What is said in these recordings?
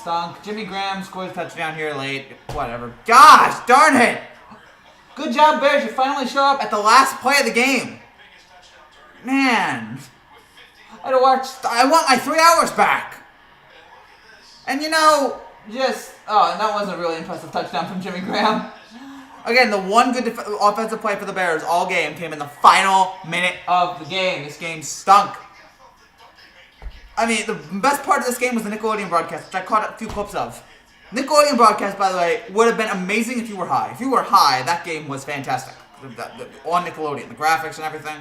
stunk. Jimmy Graham scores a touchdown here late. Whatever. Gosh, darn it! Good job, Bears. You finally show up at the last play of the game. Man. I want my 3 hours back. And and that wasn't a really impressive touchdown from Jimmy Graham. Again, the one good offensive play for the Bears all game came in the final minute of the game. This game stunk. I mean, the best part of this game was the Nickelodeon broadcast, which I caught a few clips of. Nickelodeon broadcast, by the way, would have been amazing if you were high. If you were high, that game was fantastic. On Nickelodeon, the graphics and everything.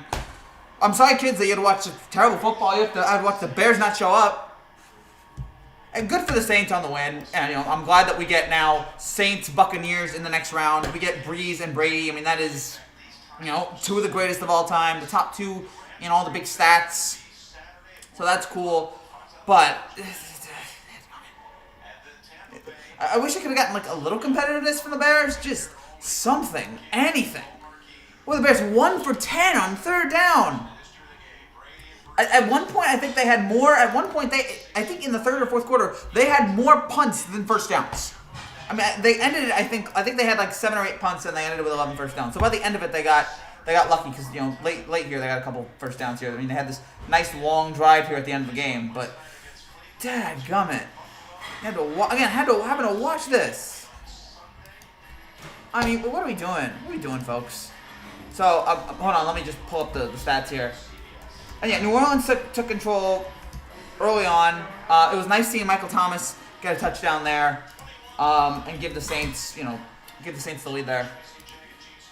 I'm sorry, kids, that you had to watch terrible football. I had to watch the Bears not show up. And good for the Saints on the win. And I'm glad that we get now Saints Buccaneers in the next round. We get Breeze and Brady. I mean, that is, two of the greatest of all time. The top two in all the big stats. So that's cool. But I wish I could have gotten a little competitiveness from the Bears. Just something, anything. Well, the Bears 1 for 10 on third down. At one point, I think they had more. At one point, I think in the third or fourth quarter, they had more punts than first downs. I mean, they ended it. I think they had 7 or 8 punts, and they ended it with 11 first downs. So by the end of it, they got lucky because late here they got a couple first downs here. I mean, they had this nice long drive here at the end of the game, but dadgummit, having to watch this. I mean, what are we doing? What are we doing, folks? So hold on, let me just pull up the stats here. And yeah, New Orleans took control early on. It was nice seeing Michael Thomas get a touchdown there, and give the Saints the lead there.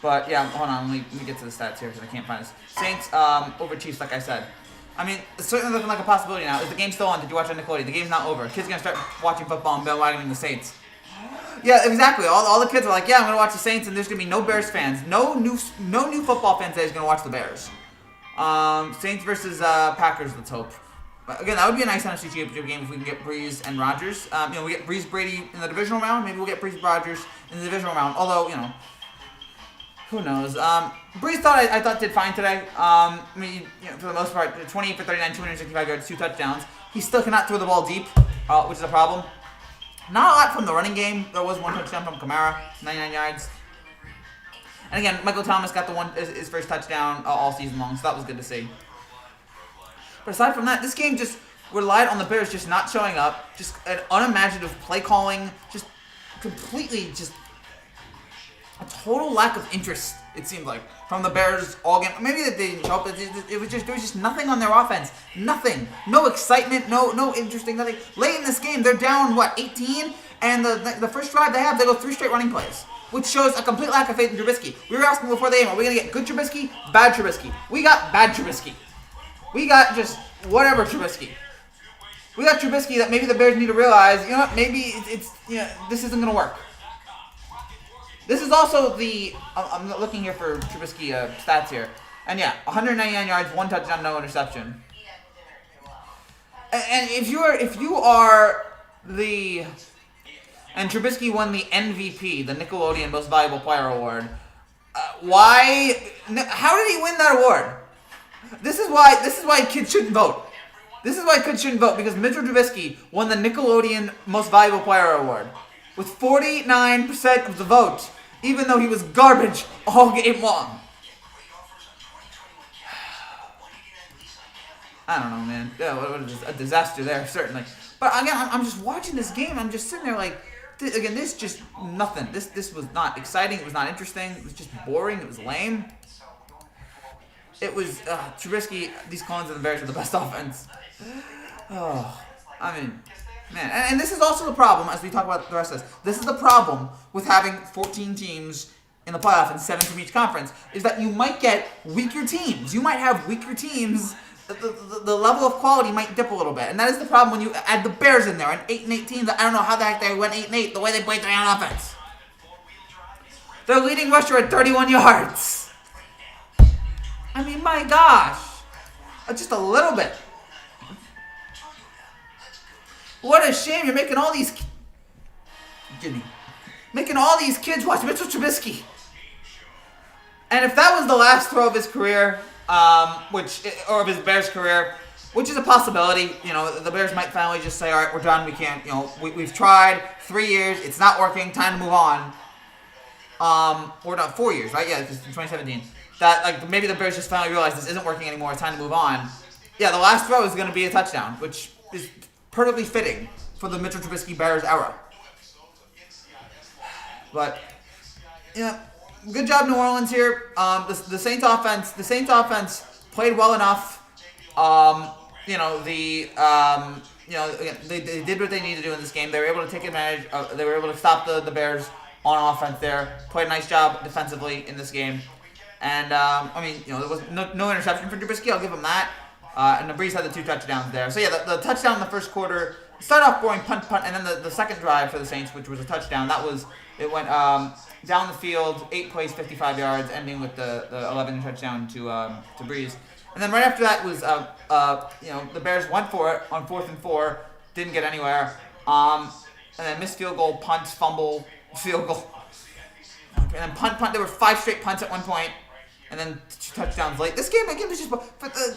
But yeah, hold on, let me get to the stats here because I can't find this. Saints over Chiefs, like I said. I mean, it's certainly looking like a possibility now. Is the game still on? Did you watch on Nickelodeon? The game's not over. Kids are gonna start watching football and bandwagoning the Saints. Yeah, exactly. All the kids are like, yeah, I'm gonna watch the Saints, and there's gonna be no Bears fans, no new football fans that is gonna watch the Bears. Saints versus Packers, let's hope. But again, that would be a nice NFC Championship game if we can get Breeze and Rodgers. We get Breeze Brady in the divisional round. Maybe we'll get Breeze Rodgers in the divisional round. Although, who knows? Breeze I thought did fine today. For the most part, 28 for 39, 265 yards, 2 touchdowns. He still cannot throw the ball deep, which is a problem. Not a lot from the running game. There was 1 touchdown from Kamara, 99 yards. And again, Michael Thomas got his first touchdown all season long, so that was good to see. But aside from that, this game just relied on the Bears just not showing up, just an unimaginative play calling, just completely a total lack of interest, it seemed like, from the Bears all game. Maybe that they didn't show up, there was just nothing on their offense. Nothing. No excitement, no interesting, nothing. Late in this game, they're down, 18? And the first drive they go 3 straight running plays, which shows a complete lack of faith in Trubisky. We were asking before the game, are we going to get good Trubisky, bad Trubisky? We got bad Trubisky. We got just whatever Trubisky. We got Trubisky that maybe the Bears need to realize, maybe this isn't going to work. This is also I'm looking here for Trubisky stats here. And yeah, 199 yards, 1 touchdown, no interception. And if you are and Trubisky won the MVP, the Nickelodeon Most Valuable Player Award. How did he win that award? This is why kids shouldn't vote. This is why kids shouldn't vote, because Mitchell Trubisky won the Nickelodeon Most Valuable Player Award with 49% of the vote, even though he was garbage all game long. I don't know, man. Yeah, what is this? A disaster there, certainly. But again, I'm just watching this game. I'm just sitting there like, this just nothing. This was not exciting. It was not interesting. It was just boring. It was lame. It was Trubisky. These clones of the Bears are the best offense. Oh, I mean, man. And this is also the problem as we talk about the rest of this. This is the problem with having 14 teams in the playoff and 7 from each conference, is that you might get weaker teams. You might have weaker teams. The level of quality might dip a little bit. And that is the problem when you add the Bears in there. And 8-8 teams, I don't know how the heck they went 8-8, the way they played their own offense. Their leading rusher at 31 yards. I mean, my gosh. Just a little bit. What a shame you're making all these... Making all these kids watch Mitchell Trubisky. And if that was the last throw of his career... or of his Bears career, which is a possibility. You know, the Bears might finally just say, all right, we're done. We can't, you know, we've tried 3 years. It's not working. Time to move on. Or not 4 years, right? Yeah, because in 2017. That, like, maybe the Bears just finally realized this isn't working anymore. It's time to move on. Yeah, the last throw is going to be a touchdown, which is perfectly fitting for the Mitchell Trubisky Bears era. But, yeah, good job New Orleans here. The Saints offense played well enough. Again, they did what they needed to do in this game. They were able to take advantage. They were able to stop the Bears on offense there. Played a nice job defensively in this game. And, there was no interception for Trubisky. I'll give him that. And the Breeze had the 2 touchdowns there. So, yeah, the touchdown in the first quarter started off boring, punt, and then the second drive for the Saints, which was a touchdown, it went down the field, 8 plays, 55 yards, ending with the 11 touchdown to Breeze. And then right after that was, the Bears went for it on 4th and 4, didn't get anywhere. And then missed field goal, punt, fumble, field goal. And then punt. There were 5 straight punts at one point. And then 2 touchdowns late. This game was just,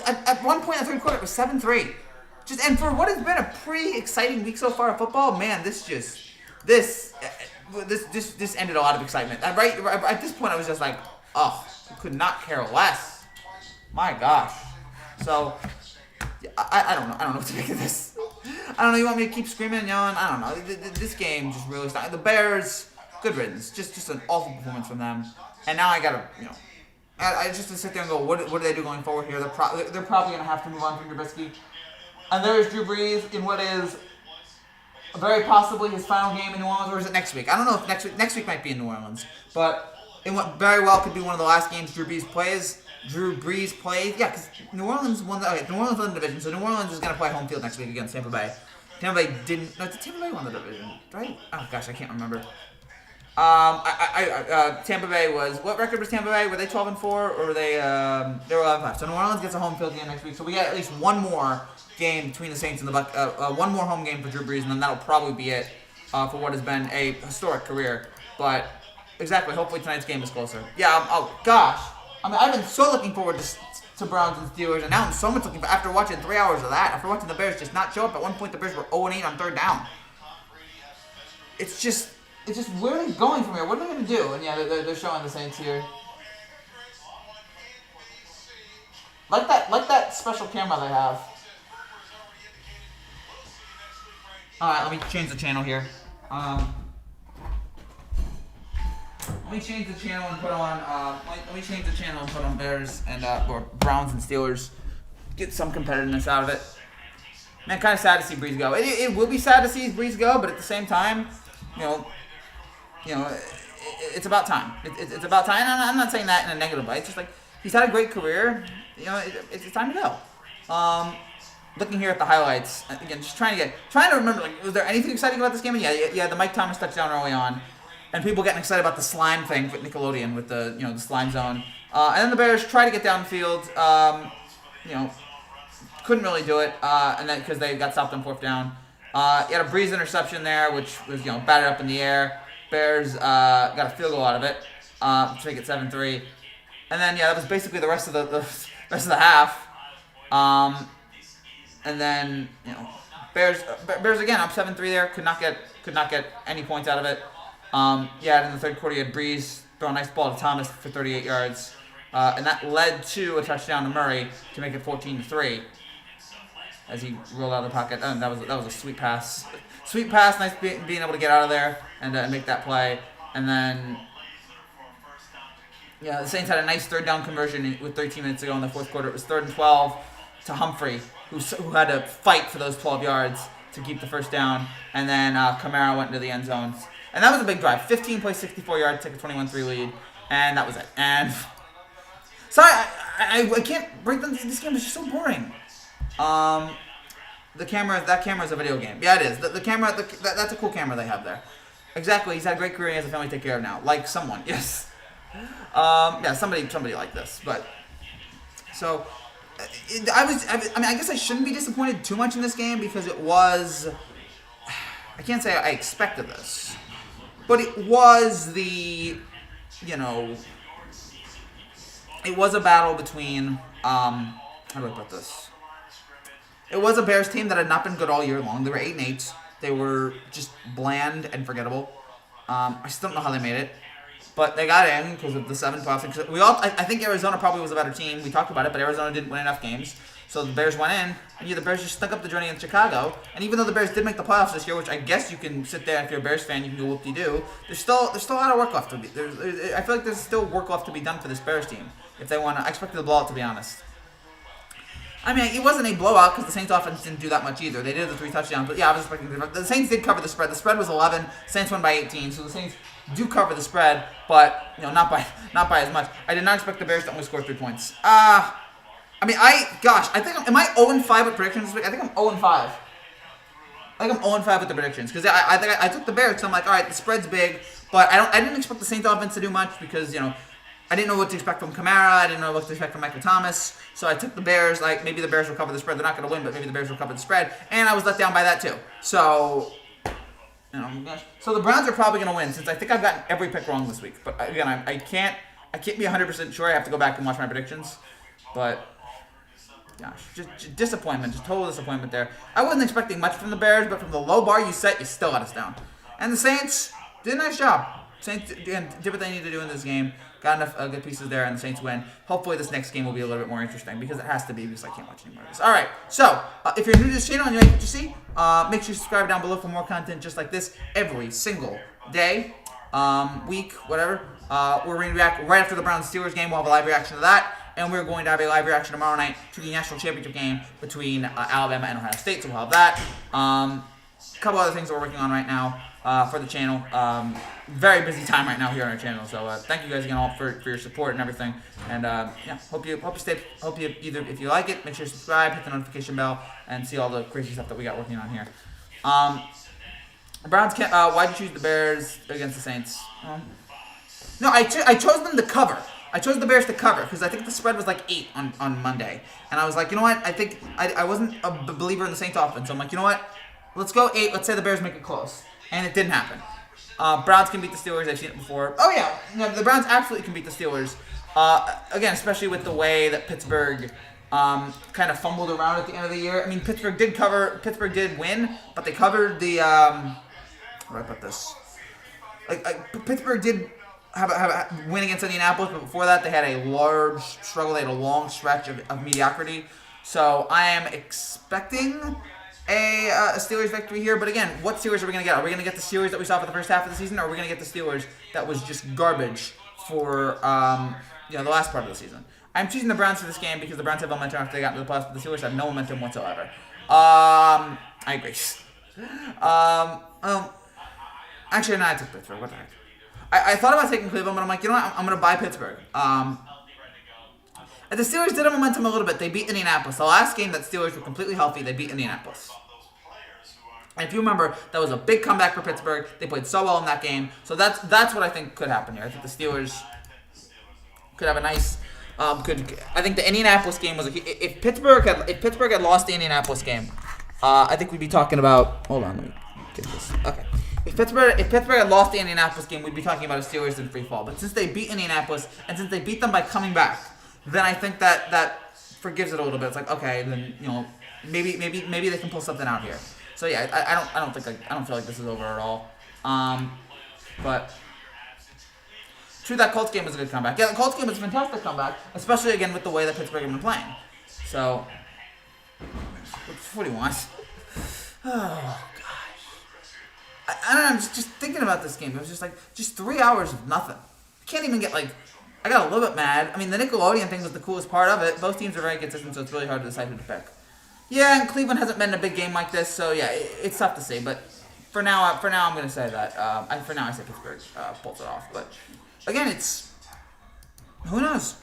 at one point in the third quarter, it was 7-3. And for what has been a pretty exciting week so far of football, man, this ended a lot of excitement. Right at this point, I was just like, oh, I could not care less. My gosh. So, I don't know. I don't know what to make of this. I don't know. You want me to keep screaming and yelling? I don't know. This game just really started. The Bears, good riddance. Just an awful performance from them. And now I gotta, I just to sit there and go, what do they do going forward here? They're probably gonna have to move on from Trubisky. And there's Drew Brees in what is very possibly his final game in New Orleans, or is it next week? I don't know if next week might be in New Orleans, but in what very well could be one of the last games Drew Brees plays. Yeah, because New Orleans won the division, so New Orleans is going to play home field next week against Tampa Bay. Tampa Bay didn't. No, Tampa Bay won the division, right? Oh gosh, I can't remember. Tampa Bay was, what record was Tampa Bay? Were they 12-4 or were they were 11-5? So New Orleans gets a home field game next week. So we got at least one more game between the Saints and the Bucs. One more home game for Drew Brees, and then that'll probably be it for what has been a historic career. But exactly, hopefully tonight's game is closer. Yeah. Oh gosh, I've been so looking forward to Browns and Steelers, and now I'm so much looking for, after watching 3 hours of that, after watching the Bears just not show up. At one point, the Bears were 0-8 on third down. It's just where are they going from here? What are they going to do? And yeah, they're showing the Saints here. Like that special camera they have. All right, let me change the channel here. Let me change the channel and put on. Let me change the channel and put on Bears and or Browns and Steelers. Get some competitiveness out of it. Man, kind of sad to see Breeze go. It will be sad to see Breeze go, but at the same time, it's about time. It's about time. And I'm not saying that in a negative way. It's just like he's had a great career. It's time to go. Looking here at the highlights again, just trying to remember. Like, was there anything exciting about this game? And yeah, the Mike Thomas touchdown early on, and people getting excited about the slime thing with Nickelodeon with the the slime zone. And then the Bears try to get downfield. Couldn't really do it. And then because they got stopped on 4th down. You had a Breeze interception there, which was batted up in the air. Bears got a field goal out of it to make it 7-3, and then that was basically the rest of the half. And then Bears again up 7-3 there. Could not get any points out of it. In the third quarter you had Breeze throw a nice ball to Thomas for 38 yards, and that led to a touchdown to Murray to make it 14-3. As he rolled out of the pocket. That was a sweet pass. Sweet pass, nice being able to get out of there and make that play. And then, the Saints had a nice third down conversion with 13 minutes to go in the fourth quarter. It was 3rd and 12 to Humphrey, who had to fight for those 12 yards to keep the first down. And then Kamara went into the end zone. And that was a big drive. 15 plays, 64 yards, take a 21-3 lead. And that was it. And sorry, I can't break them. This game is just so boring. That camera is a video game. Yeah, it is. The camera, that's a cool camera they have there. Exactly. He's had a great career. He has a family to take care of now. Like someone, yes. Somebody like this. But so I guess I shouldn't be disappointed too much in this game because it was. I can't say I expected this, but it was it was a battle between. How do I put this? It was a Bears team that had not been good all year long. They were 8-8. They were just bland and forgettable. I still don't know how they made it, but they got in because of the 7 playoffs. I think Arizona probably was a better team. We talked about it, but Arizona didn't win enough games. So the Bears went in, and the Bears just stuck up the journey in Chicago. And even though the Bears did make the playoffs this year, which I guess you can sit there if you're a Bears fan, you can go whoop-de-doo. There's still a lot of work left to be. I feel like there's still work left to be done for this Bears team if they want to. I expected the blowout, to be honest. I mean, it wasn't a blowout because the Saints offense didn't do that much either. They did the 3 touchdowns, but yeah, I was expecting the Saints did cover the spread. The spread was 11. Saints won by 18, so the Saints do cover the spread, but not by as much. I did not expect the Bears to only score 3 points. I think am I 0-5 with predictions this week? I think I'm 0-5. I think I'm 0-5 with the predictions because I think I took the Bears. So I'm like, all right, the spread's big, but I didn't expect the Saints offense to do much because I didn't know what to expect from Kamara. I didn't know what to expect from Michael Thomas. So I took the Bears. Like maybe the Bears will cover the spread. They're not going to win, but maybe the Bears will cover the spread. And I was let down by that too. So so the Browns are probably going to win since I think I've gotten every pick wrong this week. But again, I can't be 100% sure. I have to go back and watch my predictions, but. Gosh, just disappointment, just total disappointment there. I wasn't expecting much from the Bears, but from the low bar you set, you still let us down. And the Saints did a nice job. Saints did what they need to do in this game. Got enough good pieces there, and the Saints win. Hopefully this next game will be a little bit more interesting, because it has to be, because I can't watch any more of this. All right, so if you're new to this channel and you like what you see, make sure you subscribe down below for more content just like this every single day, week, whatever. We're going to react right after the Browns-Steelers game. We'll have a live reaction to that. And we're going to have a live reaction tomorrow night to the national championship game between Alabama and Ohio State. So we'll have that. A couple other things that we're working on right now for the channel. Very busy time right now here on our channel. So thank you guys again all for your support and everything. And hope you either if you like it, make sure you subscribe, hit the notification bell, and see all the crazy stuff that we got working on here. Browns can't. Why'd you choose the Bears against the Saints? No, I chose them to cover. I chose the Bears to cover because I think the spread was like 8 on Monday. And I was like, you know what? I think I wasn't a believer in the Saints offense. So I'm like, you know what? Let's go 8. Let's say the Bears make it close. And it didn't happen. Browns can beat the Steelers. I've seen it before. Oh, yeah. No, the Browns absolutely can beat the Steelers. Again, especially with the way that Pittsburgh kind of fumbled around at the end of the year. I mean, Pittsburgh did cover. Pittsburgh did win, but they covered the where do I put this? Pittsburgh did have a win against Indianapolis, but before that they had a large struggle. They had a long stretch of mediocrity. So I am expecting a Steelers victory here. But again, what Steelers are we going to get? Are we going to get the Steelers that we saw for the first half of the season, or are we going to get the Steelers that was just garbage for the last part of the season? I'm choosing the Browns for this game because the Browns have momentum after they got into the playoffs, but the Steelers have no momentum whatsoever. I agree. Actually, no, I took Pittsburgh. What the heck? I thought about taking Cleveland, but I'm like, you know what? I'm going to buy Pittsburgh. And the Steelers did have momentum a little bit. They beat Indianapolis. The last game that Steelers were completely healthy, they beat Indianapolis. And if you remember, that was a big comeback for Pittsburgh. They played so well in that game. So that's what I think could happen here. I think the Steelers could have a nice. I think the Indianapolis game was if Pittsburgh had lost the Indianapolis game, I think we'd be talking about. Hold on, let me get this. Okay. If Pittsburgh had lost the Indianapolis game, we'd be talking about a Steelers in free fall. But since they beat Indianapolis, and since they beat them by coming back, then I think that forgives it a little bit. It's like, okay, then maybe they can pull something out here. So yeah, I don't feel like this is over at all. But true, that Colts game was a good comeback. Yeah, the Colts game was a fantastic comeback, especially again with the way that Pittsburgh have been playing. So what do you want? Oh. I don't know, I'm just thinking about this game. It was just 3 hours of nothing. I can't even get, I got a little bit mad. I mean, the Nickelodeon thing was the coolest part of it. Both teams are very consistent, so it's really hard to decide who to pick. Yeah, and Cleveland hasn't been in a big game like this, so yeah, it's tough to say. But for now I'm going to say that. For now, I say Pittsburgh pulls it off. But again, who knows?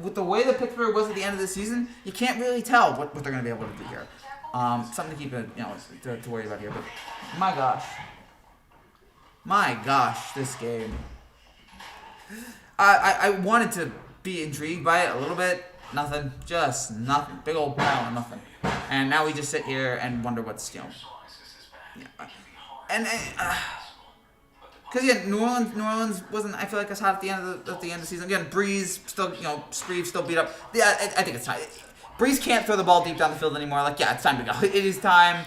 With the way that Pittsburgh was at the end of the season, you can't really tell what they're going to be able to do here. Something to keep to worry about here. But my gosh, this game. I wanted to be intrigued by it a little bit. Nothing. Just nothing. Big old pile of nothing. And now we just sit here and wonder what's, Yeah. And because New Orleans wasn't, I feel like, as hot at the end of the season. Again, Breeze still, Spreeve still beat up. Yeah, I think it's tight. Brees can't throw the ball deep down the field anymore. Like, yeah, it's time to go. It is time.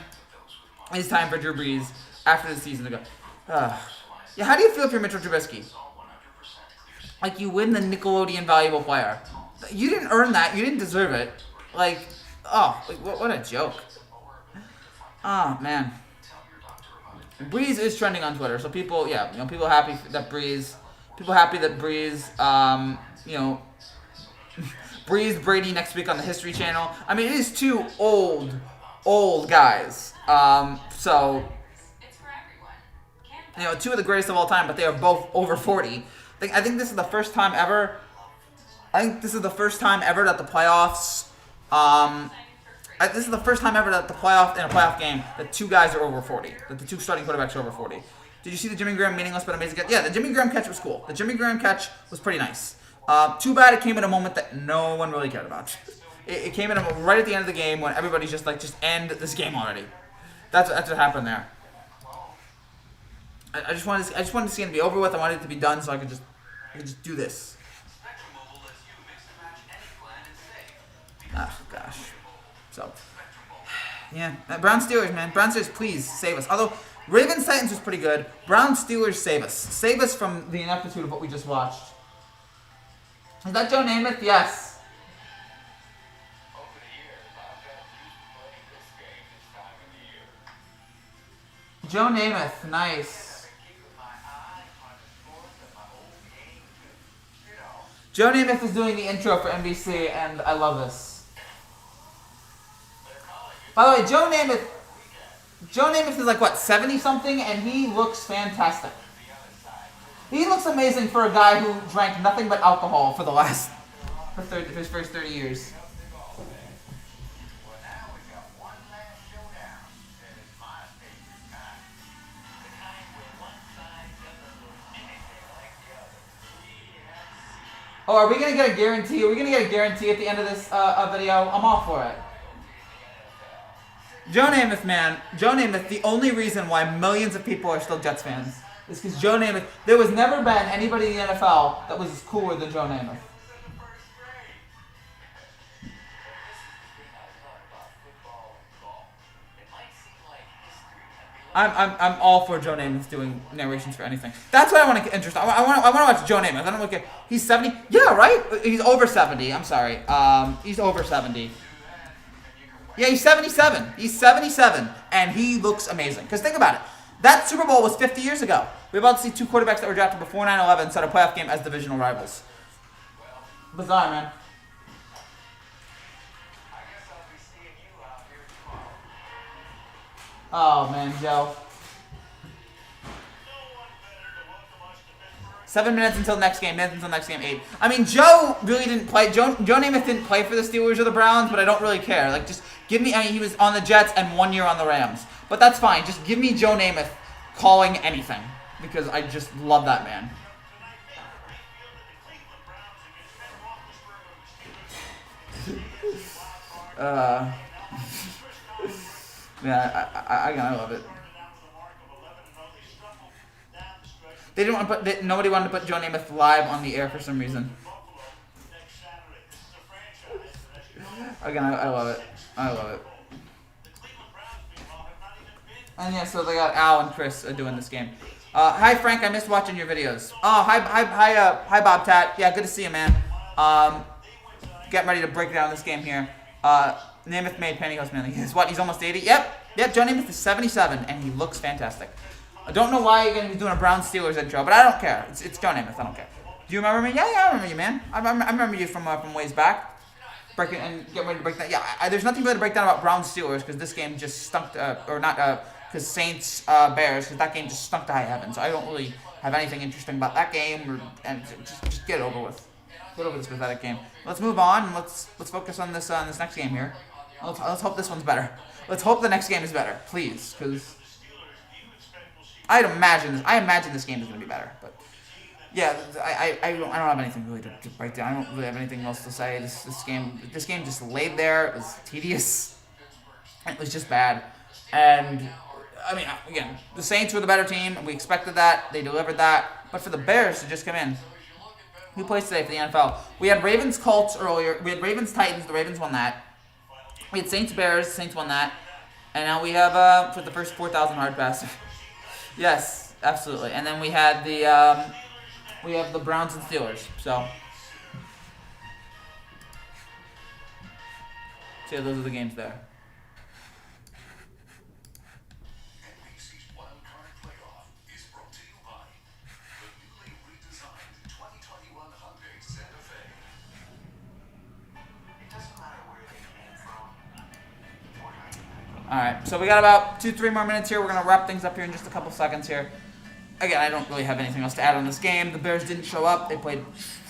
It is time for Drew Brees after the season to go. Yeah, how do you feel if you're Mitchell Trubisky? Like, you win the Nickelodeon Valuable Player. You didn't earn that. You didn't deserve it. Like, what a joke. Oh, man. Brees is trending on Twitter, so people, yeah, people happy that Brees, Brees Brady next week on the History Channel. I mean, it is two old guys. So, two of the greatest of all time, but they are both over 40. I think this is the first time ever. That the playoffs. This is the first time ever that in a playoff game, that two guys are over 40. That the two starting quarterbacks are over 40. Did you see the Jimmy Graham meaningless but amazing catch? Yeah, the Jimmy Graham catch was cool. The Jimmy Graham catch was pretty nice. Too bad it came at a moment that no one really cared about. It came at right at the end of the game when everybody's just end this game already. That's what happened there. I just wanted to see it be over with. I wanted it to be done so I could just do this. Oh gosh. So, yeah, Browns Steelers, man. Browns Steelers, please save us. Although Ravens Titans was pretty good, Browns Steelers, save us. Save us from the ineptitude of what we just watched. Is that Joe Namath? Yes. Joe Namath, nice. Joe Namath is doing the intro for NBC, and I love this. By the way, Joe Namath is like, what, 70-something, and he looks fantastic. He looks amazing for a guy who drank nothing but alcohol for his first 30 years. Oh, are we going to get a guarantee? Are we going to get a guarantee at the end of this video? I'm all for it. Joe Namath, man. Joe Namath, the only reason why millions of people are still Jets fans is because Joe Namath, there was never been anybody in the NFL that was cooler than Joe Namath. I'm all for Joe Namath doing narrations for anything. That's what I want to get interested. I want to watch Joe Namath. I don't look at. He's 70. Yeah, right. He's over 70. I'm sorry. He's over 70. Yeah, he's 77. He's 77, and he looks amazing. Because think about it. That Super Bowl was 50 years ago. We're about to see two quarterbacks that were drafted before 9/11 start a playoff game as divisional rivals. Bizarre, man. Oh, man, Joe. 7 minutes until next game. 8. I mean, Joe really didn't play. Joe Namath didn't play for the Steelers or the Browns, but I don't really care. Like, just give me. I mean, he was on the Jets and 1 year on the Rams, but that's fine. Just give me Joe Namath calling anything because I just love that man. Yeah, I love it. They didn't want to put. Nobody wanted to put Joe Namath live on the air for some reason. Again, I love it. I love it. And yeah, so they got Al and Chris doing this game. Hi Frank, I missed watching your videos. Oh, hi Bobcat. Yeah, good to see you, man. Getting ready to break down this game here. Namath made pantyhose manly. He's what? He's almost 80. Yep. Joe Namath is 77, and he looks fantastic. I don't know why you're going to be doing a Brown Steelers intro, but I don't care. It's Joe Namath. I don't care. Do you remember me? Yeah, I remember you, man. I remember you from ways back. Breaking and getting ready to break that. Yeah, there's nothing really to break down about Brown Steelers because this game just stunk. Because Saints Bears, because that game just stunk to high heaven. So I don't really have anything interesting about that game, and just get it over with. Get over this pathetic game. Let's move on and let's focus on this next game here. Let's hope this one's better. Let's hope the next game is better, please, because I imagine this game is going to be better. But yeah, I don't have anything really to break down. I don't really have anything else to say. This game just laid there. It was tedious. It was just bad. And I mean, again, the Saints were the better team. We expected that. They delivered that. But for the Bears to just come in, who plays today for the NFL? We had Ravens Colts earlier. We had Ravens Titans. The Ravens won that. We had Saints Bears. Saints won that, and now we have for the first 4,000 hard pass. Yes, absolutely. And then we had the Browns and Steelers. So yeah, those are the games there. NBC's Wildcard Playoff is brought to you by the newly redesigned 2021 Hyundai Santa Fe. It doesn't matter where they came from. All right, so we got about 2-3 more minutes here. We're gonna wrap things up here in just a couple seconds here. Again, I don't really have anything else to add on this game. The Bears didn't show up. They played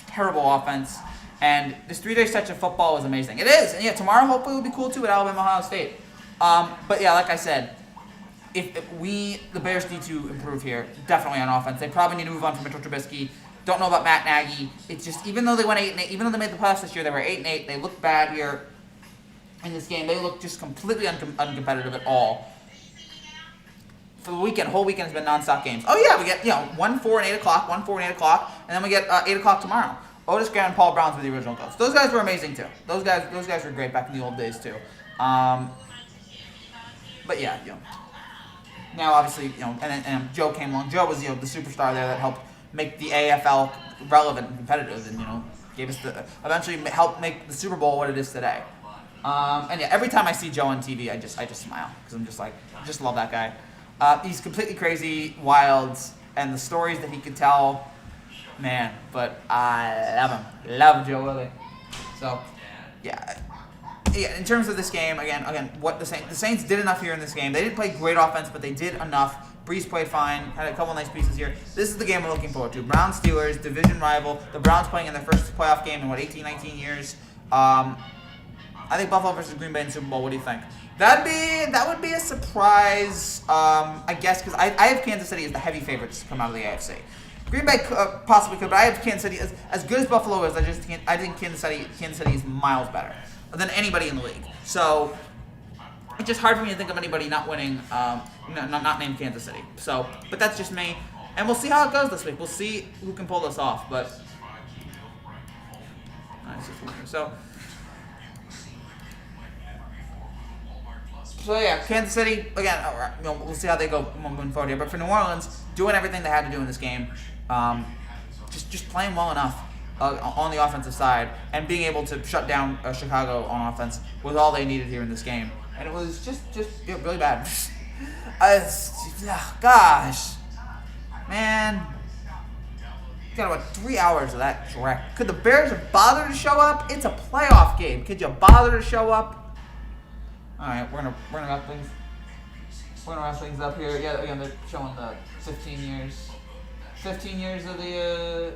terrible offense. And this 3-day stretch of football was amazing. It is. And yeah, tomorrow hopefully will be cool too at Alabama, Ohio State. But yeah, like I said, if the Bears need to improve here, definitely on offense. They probably need to move on from Mitchell Trubisky. Don't know about Matt Nagy. It's just, even though they went 8-8, even though they made the playoffs this year, they were 8-8. They looked bad here in this game. They looked just completely uncompetitive at all. For the weekend, whole weekend has been nonstop games. Oh yeah, we get 1, 4, and 8 o'clock, 1, 4, and 8 o'clock, and then we get 8 o'clock tomorrow. Otis Graham and Paul Browns were the original coach. Those guys were amazing too. Those guys were great back in the old days too. But yeah, now obviously and Joe came along. Joe was the superstar there that helped make the AFL relevant and competitive, and gave us eventually helped make the Super Bowl what it is today. And yeah, every time I see Joe on TV, I just smile because I'm just like, I just love that guy. He's completely crazy, wild, and the stories that he could tell, man. But I love him. Love Joe Willie. So, yeah. In terms of this game, again, what the Saints did enough here in this game. They didn't play great offense, but they did enough. Breeze played fine. Had a couple nice pieces here. This is the game we're looking forward to. Browns Steelers, division rival. The Browns playing in their first playoff game in 18, 19 years. I think Buffalo versus Green Bay in the Super Bowl. What do you think? That would be a surprise, I guess, because I have Kansas City as the heavy favorites to come out of the AFC. Green Bay possibly could, but I have Kansas City as good as Buffalo is. I think Kansas City is miles better than anybody in the league. So it's just hard for me to think of anybody not winning, not named Kansas City. So, but that's just me, and we'll see how it goes this week. We'll see who can pull this off. But So yeah, Kansas City, again, we'll see how they go moving forward here. But for New Orleans, doing everything they had to do in this game, just playing well enough on the offensive side, and being able to shut down Chicago on offense was all they needed here in this game. And it was just really bad. Gosh, man. Got about 3 hours of that direct. Could the Bears have bothered to show up? It's a playoff game. Could you bother to show up? All right, we're gonna wrap things. We're gonna wrap things up here. Yeah, again, they're showing the 15 years. 15 years of the.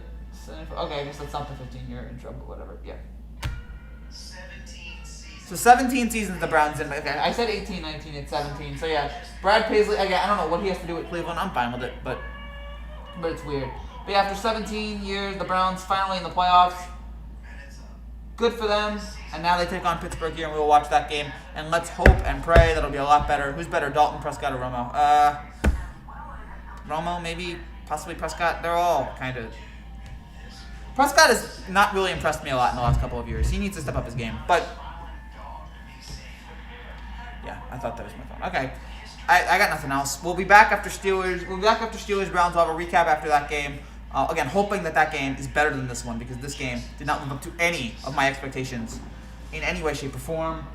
Okay, I guess that's not the 15-year intro, but whatever. Yeah. 17 seasons. So 17 seasons the Browns in. Okay, I said 18, 19, it's 17. So yeah, Brad Paisley. Again, I don't know what he has to do with Cleveland. I'm fine with it, but it's weird. But yeah, after 17 years, the Browns finally in the playoffs. Good for them. And now they take on Pittsburgh here, and we will watch that game. And let's hope and pray that it'll be a lot better. Who's better, Dalton, Prescott, or Romo? Romo, maybe, possibly Prescott. They're all kind of. Prescott has not really impressed me a lot in the last couple of years. He needs to step up his game. But yeah, I thought that was my phone. Okay, I got nothing else. We'll be back after Steelers. We'll be back after Steelers Browns. We'll have a recap after that game. Again, hoping that game is better than this one, because this game did not live up to any of my expectations in any way, shape, or form.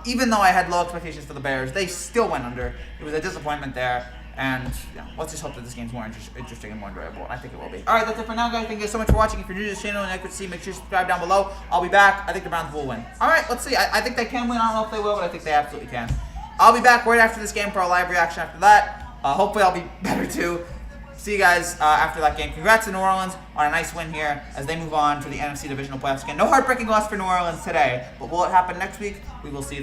Even though I had low expectations for the Bears, they still went under. It was a disappointment there. And let's just hope that this game's more interesting and more enjoyable. And I think it will be. All right, that's it for now, guys. Thank you so much for watching. If you're new to this channel and you like to see, make sure you subscribe down below. I'll be back. I think the Browns will win. All right, let's see. I think they can win. I don't know if they will, but I think they absolutely can. I'll be back right after this game for a live reaction after that. Hopefully I'll be better too. See you guys after that game. Congrats to New Orleans on a nice win here as they move on to the NFC Divisional Playoffs again. No heartbreaking loss for New Orleans today, but will it happen next week? We will see.